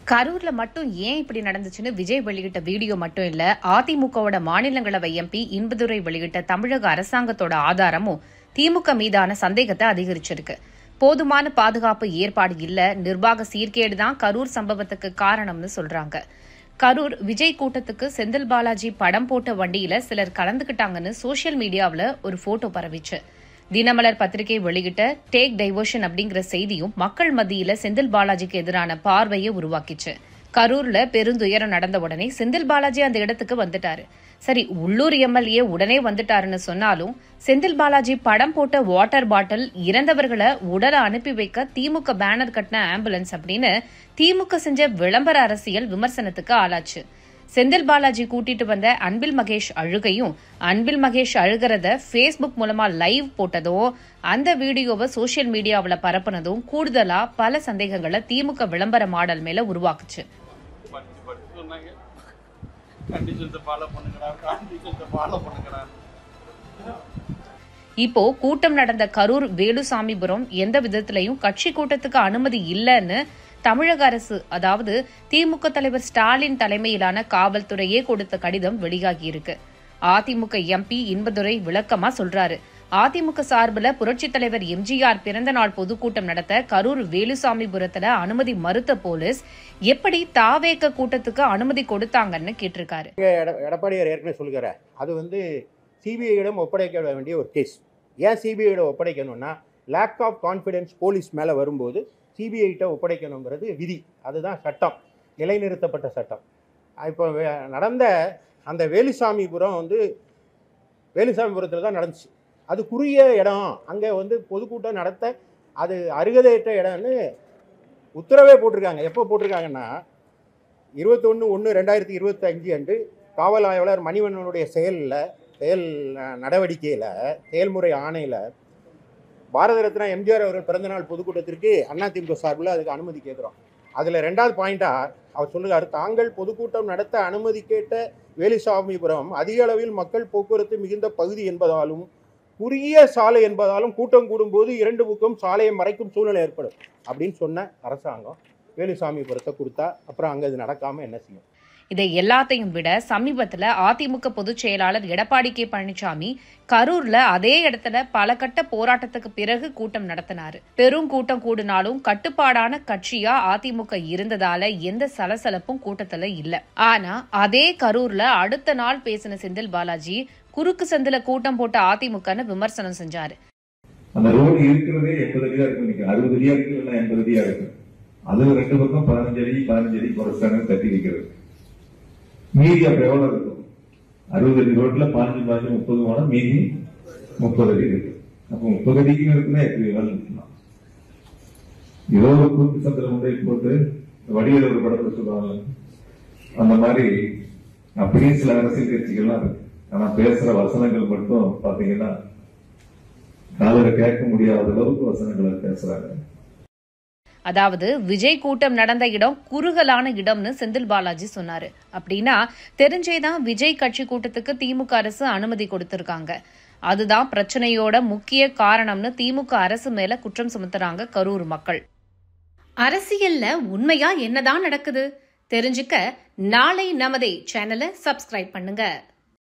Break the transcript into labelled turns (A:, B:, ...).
A: கரூர்ல மட்டும் ஏன் இப்படி நடந்துச்சுன்னு விஜய் வெளியிட்ட வீடியோ மட்டும் இல்ல, அதிமுகவோட மாநிலங்களவை எம்பி இன்பதுரை வெளியிட்ட தமிழக அரசாங்கத்தோட ஆதாரமும் திமுக மீதான சந்தேகத்தை அதிகரிச்சிருக்கு. போதுமான பாதுகாப்பு ஏற்பாடு இல்ல, நிர்வாக சீர்கேடுதான் கரூர் சம்பவத்துக்கு காரணம்னு சொல்றாங்க. கரூர் விஜய் கூட்டத்துக்கு செந்தில் பாலாஜி படம் போட்ட வண்டியில சிலர் கலந்துகிட்டாங்கன்னு சோசியல் மீடியாவில் ஒரு போட்டோ பரவிச்சு. தினமலர் பத்திரிகை வெளியிட்ட டேக் டைவர்ஷன் அப்படிங்கிற செய்தியும் மக்கள் மத்தியில செந்தில் பாலாஜிக்கு எதிரான பார்வையை உருவாக்கிச்சு. கரூர்ல பெருந்துயரம் நடந்த உடனே செந்தில் பாலாஜி அந்த இடத்துக்கு வந்துட்டாரு. சரி, உள்ளூர் எம்எல்ஏ உடனே வந்துட்டாருன்னு சொன்னாலும் செந்தில் பாலாஜி படம் போட்ட வாட்டர் பாட்டில், இறந்தவர்களை உடலை அனுப்பி வைக்க திமுக பேனர் கட்டின ஆம்புலன்ஸ் அப்படின்னு திமுக செஞ்ச விளம்பர அரசியல் விமர்சனத்துக்கு ஆளாச்சு. செந்தில் பாலாஜி கூட்டிட்டு வந்த அன்பில் மகேஷ் அழுகையும், அன்பில் மகேஷ் அழுகிறத பேஸ்புக் மூலமா லைவ் போட்டதும், அந்த வீடியோவை சோசியல் மீடியாவில் பரப்புனதும் கூடுதலா பல சந்தேகங்களை திமுக விளம்பர மாடல் மேல உருவாக்குச்சு. இப்போ கூட்டம் நடந்த கரூர் வேலுசாமிபுரம் எந்த விதத்திலையும் கட்சி கூட்டத்துக்கு அனுமதி இல்லைன்னு தமிழக அரசு, அதாவது திமுக தலைவர் ஸ்டாலின் தலைமையிலான காவல்துறையே கொடுத்த கடிதம் வெளியாகியிருக்கு. அதிமுக எம்பி இன்பதுரை விளக்கமா சொல்றாரு. அதிமுக சார்பில் புரட்சித் தலைவர் எம்ஜிஆர் பிறந்த நாள் பொதுக்கூட்டம் நடத்த கரூர் வேலுசாமிபுரத்துல அனுமதி மறுத்த போலீஸ் எப்படி தாவேக கூட்டத்துக்கு அனுமதி கொடுத்தாங்கன்னு கேட்டிருக்காரு.
B: எடப்பாடியார் ஏற்கனவே சொல்லுகிறார், அது சிபிஐயிடம் ஒப்படைக்க வேண்டிய ஒரு கேஸ். ஏன் சிபிஐயிடம் ஒப்படைக்கணும்னா, லேக் ஆஃப் கான்ஃபிடன்ஸ் போலீஸ் மேலே வரும்போது சிபிஐட்ட ஒப்படைக்கணுங்கிறது விதி. அதுதான் சட்டம், நிலைநிறுத்தப்பட்ட சட்டம். இப்போ நடந்த அந்த வேலுசாமிபுரம் வேலுசாமிபுரத்தில் தான் நடந்துச்சு. அது குறுகிய இடம், அங்கே பொதுக்கூட்டம் நடத்த அது அருகதையற்ற இடம்னு உத்தரவே போட்டிருக்காங்க. எப்போ போட்டிருக்காங்கன்னா 21/1/2025 அன்று காவல் ஆய்வாளர் மணிவண்ணனுடைய செயல் நடவடிக்கையில், செயல்முறை ஆணையில் பாரத ரத்னா எம்ஜிஆர் அவர்கள் பிறந்தநாள் பொதுக்கூட்டத்திற்கு அதிமுக சார்பில் அதுக்கு அனுமதி கேட்குறோம். அதில் 2வது பாயிண்டாக அவர் சொல்லுகிறார், தாங்கள் பொதுக்கூட்டம் நடத்த அனுமதி கேட்ட வேலுசாமிபுரம் அதிக அளவில் மக்கள் போக்குவரத்து மிகுந்த பகுதி என்பதாலும் குறுகிய சாலை என்பதாலும் கூட்டம் கூடும்போது 2 பக்கம் சாலையை மறைக்கும் சூழ்நிலை ஏற்படும் அப்படின்னு சொன்ன அரசாங்கம் வேலுசாமிபுரத்தை கொடுத்தா அப்புறம் அங்கே இது நடக்காமல் என்ன செய்யும்?
A: இதை எல்லாத்தையும் விட சமீபத்தில் அதிமுக பொதுச் செயலாளர் எடப்பாடி கே பழனிசாமி கரூர்ல அதே இடத்துல பல கட்ட போராட்டத்துக்கு பிறகு கூட்டம் நடத்தினாரு. பெரும் கூட்டம் கூடினாலும் கட்டுப்பாடான கட்சியா அதிமுக இருந்ததால எந்த சலசலப்பும் கூட்டத்துல இல்ல. ஆனா அதே கரூர்ல அடுத்த நாள் பேசின செந்தில் பாலாஜி குறுக்கு சந்தில கூட்டம் போட்ட அதிமுகன்னு விமர்சனம் செஞ்சாரு.
C: அந்த ரோடு இருக்கிறதே 80 அடியா இருக்கு, 60 அடியா இருக்கு, 80 அடியா இருக்கு. அது 2 பக்கம் 15 அடி குறைச்சாங்க கட்டி வைக்கிறது. மீதி அப்ப எவ்வளவு இருக்கும்? 60 அடி ரோட்ல 15 30 போனா மீதி 30 அடி இருக்கு. அப்ப 30 அடிக்கு இருக்குன்னா எப்படி இருக்கலாம்? ஏதோ ஒரு கூட்டு சந்திர முறை போட்டு வடிவேல் ஒரு படத்தை சொல்லுவாங்க, அந்த மாதிரி அப்படியே சில அரசியல் கட்சிகள்லாம் இருக்கு. ஆனா பேசுற வசனங்கள் மட்டும் பாத்தீங்கன்னா காதல கேட்க முடியாத அளவுக்கு வசனங்களை பேசுறாங்க.
A: அதாவது விஜய் கூட்டம் நடந்த இடம் குறுகலான இடம்னு செந்தில் பாலாஜி சொன்னாரு. அப்படின்னா தெரிஞ்சேதான் விஜய் கட்சி கூட்டத்துக்கு திமுக அரசு அனுமதி கொடுத்திருக்காங்க. அதுதான் பிரச்சனையோட முக்கிய காரணம்னு திமுக அரசு மேல குற்றம் சுமத்துறாங்க கரூர் மக்கள். அரசியல்ல உண்மையா என்னதான் நடக்குது தெரிஞ்சுக்க நாளை நமதே சேனலை சப்ஸ்கிரைப் பண்ணுங்க.